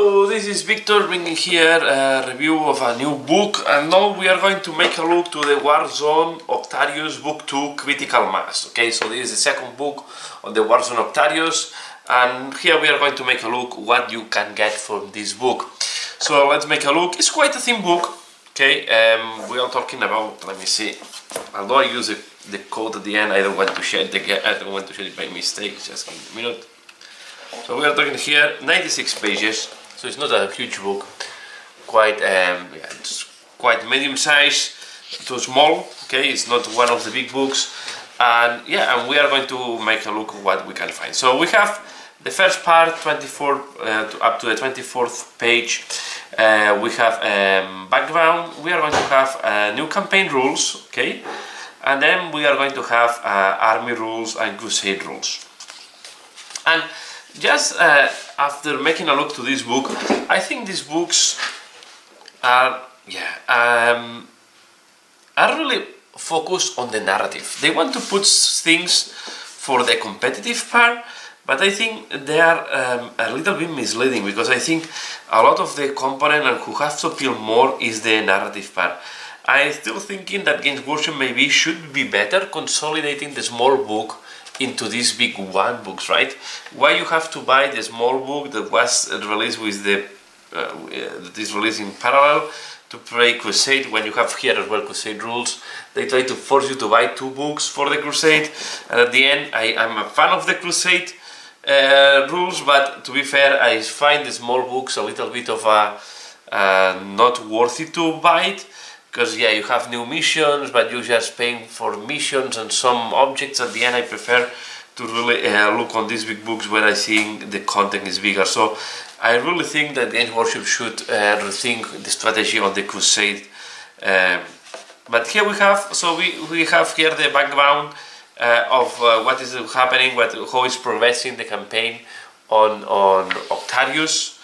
Hello, this is Victor bringing here a review of a new book, and now we are going to make a look to the Warzone Ocatarius Book 2 Critical Mass. Okay, so this is the second book on the Warzone Ocatarius, and here we are going to make a look what you can get from this book. So let's make a look. It's quite a thin book. Okay, we are talking about, let me see, although I use the code at the end, I don't want to share it by mistake. Just give me a minute. So we are talking here 96 pages, so it's not a huge book, quite it's quite medium size to small. Okay, it's not one of the big books, and yeah, and we are going to make a look at what we can find. So we have the first part, 24 up to the 24th page. We have background. We are going to have new campaign rules, okay, and then we are going to have army rules and crusade rules. And just after making a look to this book, I think these books are really focused on the narrative. They want to put things for the competitive part, but I think they are a little bit misleading, because I think a lot of the component and who have to appeal more is the narrative part. I'm still thinking that Games Workshop maybe should be better consolidating the small book into these big one books, right? Why you have to buy the small book that was released with the that is released in parallel to play Crusade, when you have here as well Crusade rules? They try to force you to buy two books for the Crusade, and at the end I'm a fan of the Crusade rules, but to be fair, I find the small books a little bit of a not worthy to buy it. Because yeah, you have new missions, but you're just paying for missions and some objects. At the end, I prefer to really look on these big books where I think the content is bigger. So I really think that Games Workshop should rethink the strategy on the Crusade. But here we have, so we have here the background of what is happening, how is progressing the campaign on Ocatarius.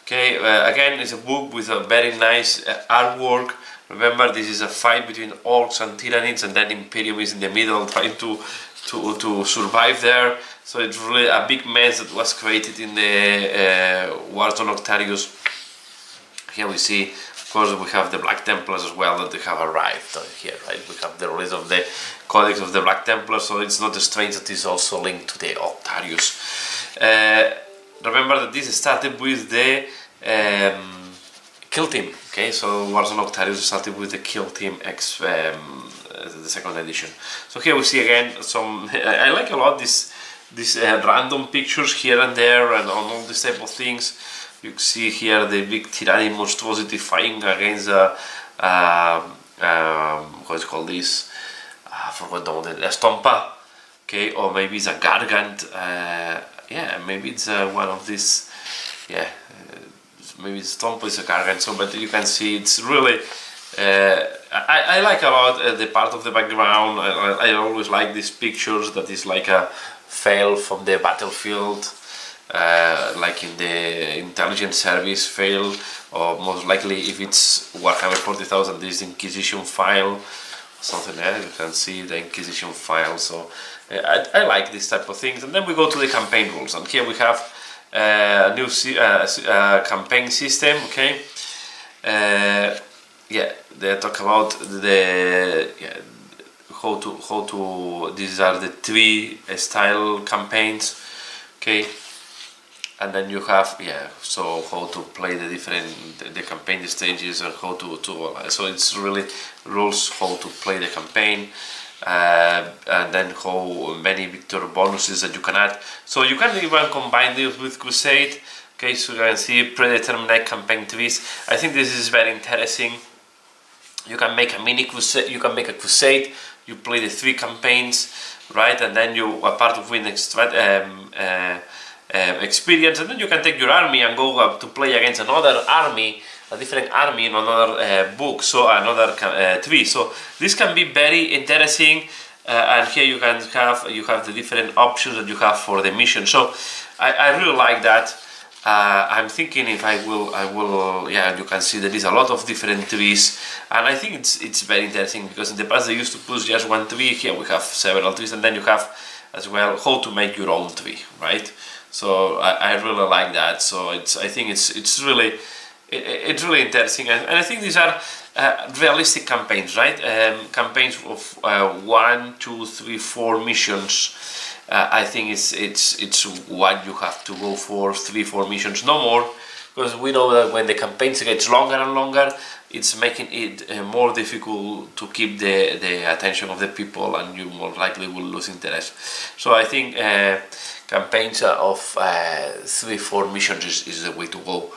Okay, again, it's a book with a very nice artwork. Remember, this is a fight between orcs and tyrannids, and then Imperium is in the middle trying to survive there. So it's really a big mess that was created in the Warzone Ocatarius. Here we see, of course, we have the Black Templars as well, that they have arrived here, right? We have the release of the Codex of the Black Templars, so it's not strange that it's also linked to the Ocatarius. Remember that this started with the Kill Team. Okay, so Warzone Ocatarius started with the Kill Team X, the second edition. So here we see again some. I like a lot these random pictures here and there, and on all these type of things. You see here the big tyranny monstrosity fighting against what is called this? I forgot the name. A Stompa. Okay, or maybe it's a Gargant. Yeah, maybe it's one of these. Yeah. Maybe Stomp is a Gargant, so, but you can see it's really I like a lot the part of the background. I always like these pictures that is like a fail from the battlefield, like in the intelligence service fail, or most likely if it's Warhammer 40,000, this Inquisition file, something there. You can see the Inquisition file. So I like this type of things. And then we go to the campaign rules, and here we have new campaign system. Okay, yeah, they talk about the how to these are the three style campaigns. Okay, and then you have so how to play the different the campaign stages, and how to so it's really rules how to play the campaign. And then how many victory bonuses that you can add. So you can even combine this with Crusade. Okay, so you can see predetermined campaign trees. I think this is very interesting. You can make a mini crusade. You can make a crusade. You play the three campaigns, right? And then you are part of win experience, and then you can take your army and go up to play against another army, a different army in another book, so another tree. So this can be very interesting, and here you can have the different options that you have for the mission. So I really like that. I'm thinking if I will, yeah, you can see there is a lot of different trees, and I think it's very interesting, because in the past they used to push just one tree. Here we have several trees, and then you have as well how to make your own tree, right? So I really like that. So I think it's really interesting, and I think these are realistic campaigns, right? Campaigns of 1, 2, 3, 4 missions. I think it's what you have to go for, 3, 4 missions, no more, because we know that when the campaigns gets longer and longer, it's making it more difficult to keep the attention of the people, and you more likely will lose interest. So I think campaigns of 3, 4 missions is the way to go.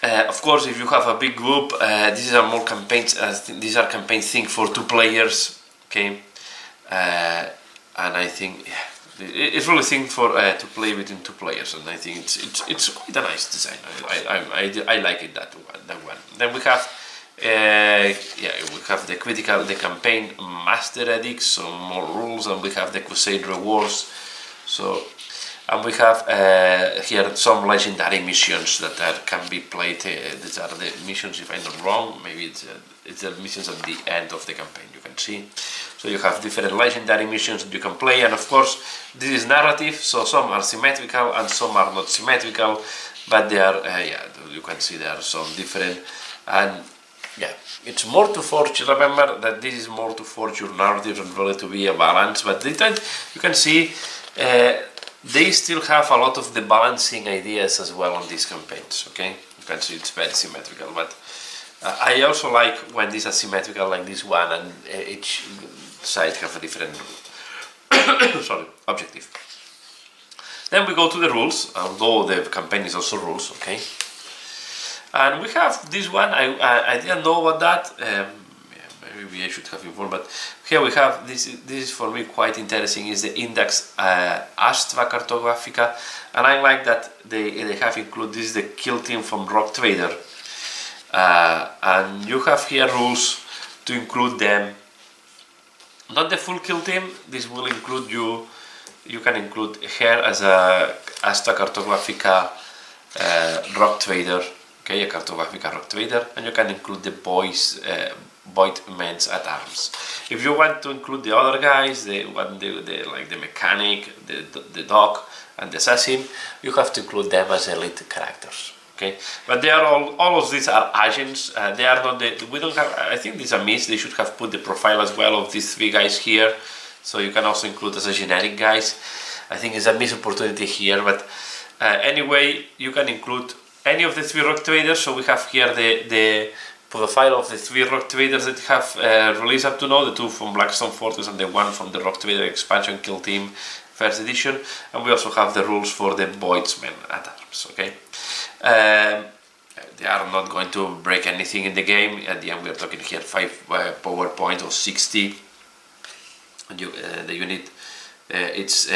Of course, if you have a big group, these are more campaigns. These are campaigns think for 2 players. Okay, and I think it's really think for to play between 2 players, and I think it's quite a nice design. I like it that one. Then we have we have the campaign master edicts, so more rules, and we have the crusade rewards. So. And we have here some legendary missions that can be played. These are the missions, if I'm not wrong. Maybe it's the missions at the end of the campaign, you can see. So you have different legendary missions that you can play, and of course this is narrative, so some are symmetrical and some are not symmetrical, but they are, you can see there are some different, and yeah, it's more to forge. Remember that this is more to forge your narrative and really to be a balance, but you can see they still have a lot of the balancing ideas as well on these campaigns, okay? You can see it's very symmetrical, but I also like when these are symmetrical like this one, and each side have a different objective. Then we go to the rules, although the campaign is also rules, okay? And we have this one, I didn't know about that, maybe I should have informed, but here we have, this is for me quite interesting, is the index Astra Cartographica, and I like that they have included this, the kill team from Rock Trader, and you have here rules to include them, not the full kill team. This will include you can include here as a Astra Cartographica Rock Trader, okay, a Cartographica Rock Trader, and you can include the boys Void Men's at Arms. If you want to include the other guys, like the mechanic, the dog, and the assassin, you have to include them as elite characters. Okay, but they are all of these are agents. They are not we don't have. I think these are missed. They should have put the profile as well of these 3 guys here, so you can also include as a generic guys. I think it's a missed opportunity here, but anyway, you can include any of the 3 rock traders. So we have here the profile of the 3 rock traders that have released up to now, the 2 from Blackstone Fortress and the 1 from the Rock Trader Expansion Kill Team First Edition, and we also have the rules for the Voidsmen at Arms. Okay, they are not going to break anything in the game. At the end, we are talking here 5 power points or 60, and the unit it's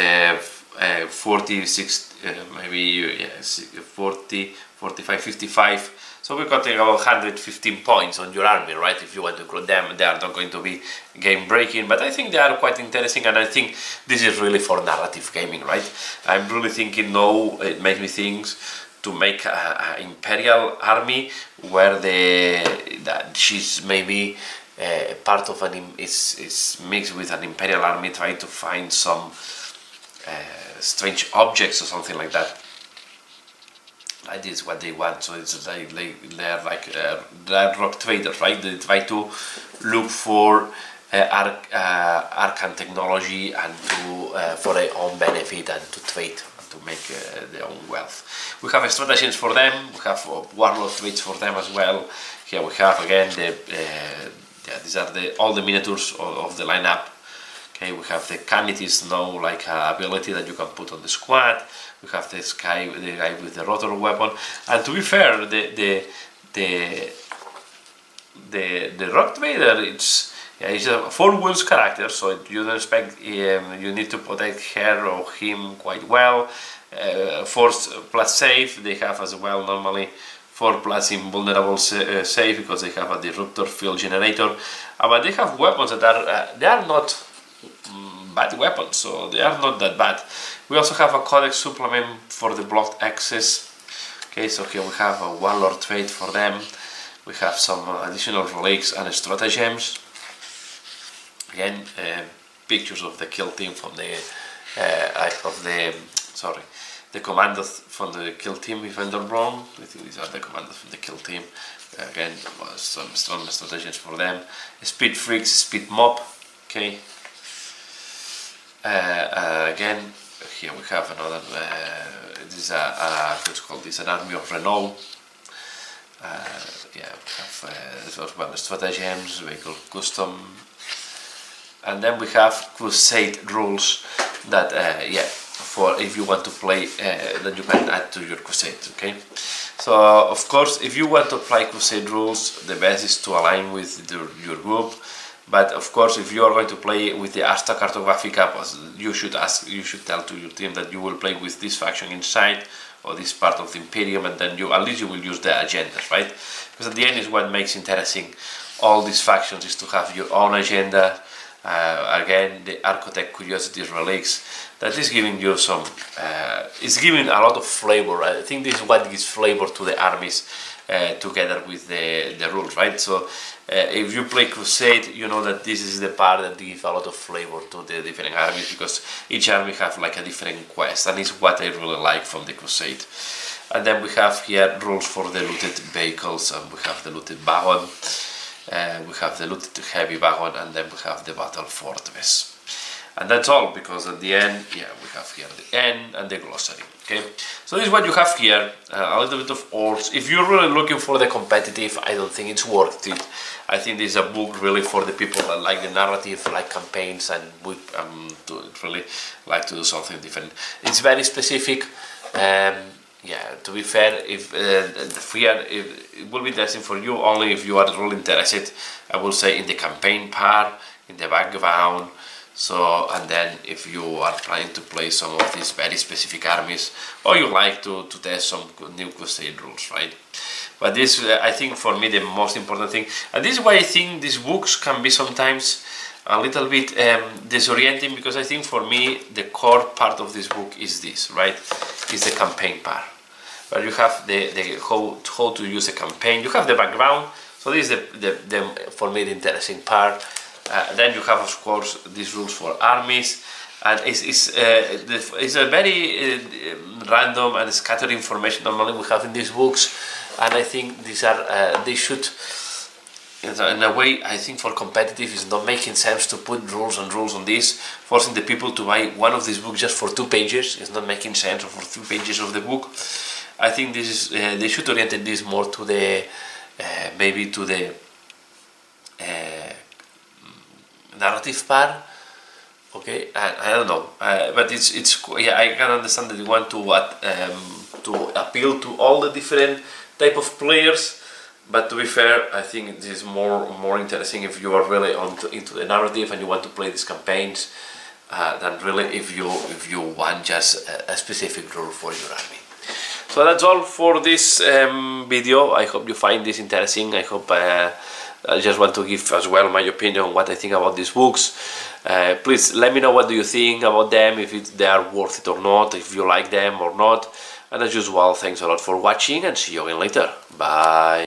46, maybe 40, 45, 55. So we're cutting about 115 points on your army, right? If you want to include them, they are not going to be game breaking, but I think they are quite interesting, and I think this is really for narrative gaming, right? I'm really thinking now, it makes me think to make an imperial army where that she's maybe part of is mixed with an imperial army, trying to find some strange objects or something like that. That is what they want. So it's like they're rock traders, right? They try to look for arcane technology and for their own benefit, and to trade and to make their own wealth. We have stratagems for them. We have warlord trades for them as well. Here we have again these are all the miniatures of the lineup. Okay, we have the Canities now, like ability that you can put on the squad. We have the guy with the rotor weapon, and to be fair, the Rock Trader, it's a 4 wheels character, so you don't expect you need to protect her or him quite well. Force plus save, they have as well normally 4 plus invulnerable save, because they have a disruptor field generator, but they have weapons that they are not bad weapons, so they are not that bad. We also have a codex supplement for the blocked access. Okay, so here we have a warlord trade for them. We have some additional relics and stratagems. Again, pictures of the kill team from the sorry, the commandos from the kill team, if I'm not wrong. I think these are the commandos from the kill team. Again, some strong strategies for them. Speed freaks, speed mob. Okay. Again, here we have another. This is what's called this, an army of renown. Yeah, we have well, stratagems, vehicle custom, and then we have crusade rules that yeah, for if you want to play, that you can add to your crusade. Okay, so of course, if you want to apply crusade rules, the best is to align with your group. But of course, if you are going to play with the Asta Cartographica, you should tell to your team that you will play with this faction inside, or this part of the Imperium, and then at least you will use the agendas, right? Because at the end is what makes interesting all these factions, is to have your own agenda. Again, the Architect Curiosities Relics, that is giving you some, it's giving a lot of flavor. I think this is what gives flavor to the armies, together with the rules, right? So if you play Crusade, you know that this is the part that gives a lot of flavor to the different armies, because each army have like a different quest, and it's what I really like from the Crusade. And then we have here rules for the looted vehicles, and we have the looted wagon, we have the looted heavy wagon, and then we have the battle fortress. And that's all, because at the end, yeah, we have here the end and the glossary. Okay, so this is what you have here, a little bit of odds. If you're really looking for the competitive, I don't think it's worth it. I think this is a book really for the people that like the narrative, like campaigns, and would really like to do something different. It's very specific. Yeah, to be fair, if it will be interesting for you only if you are really interested, I will say, in the campaign part, in the background. So, and then if you are trying to play some of these very specific armies, or you like to test some new crusade rules, right? But this, I think, for me, the most important thing, and this is why I think these books can be sometimes a little bit disorienting, because I think for me the core part of this book is this, right? Is the campaign part, where you have the how to use a campaign. You have the background, so this is the for me the interesting part. Then you have, of course, these rules for armies, and it's a very random and scattered information normally we have in these books, and I think these are they should, in a way, I think for competitive it's not making sense to put rules and rules on this, forcing the people to buy one of these books just for 2 pages. It's not making sense, or for 2 pages of the book. I think this is they should orient this more to the maybe to the narrative part. Okay, I don't know, but it's yeah, I can understand that you want to appeal to all the different type of players, but to be fair, I think this is more interesting if you are really into the narrative and you want to play these campaigns, than really if you want just a specific rule for your army. So that's all for this video. I hope you find this interesting. I hope I just want to give as well my opinion on what I think about these books. Please let me know what do you think about them, if they are worth it or not, if you like them or not. And as usual, thanks a lot for watching, and see you again later. Bye.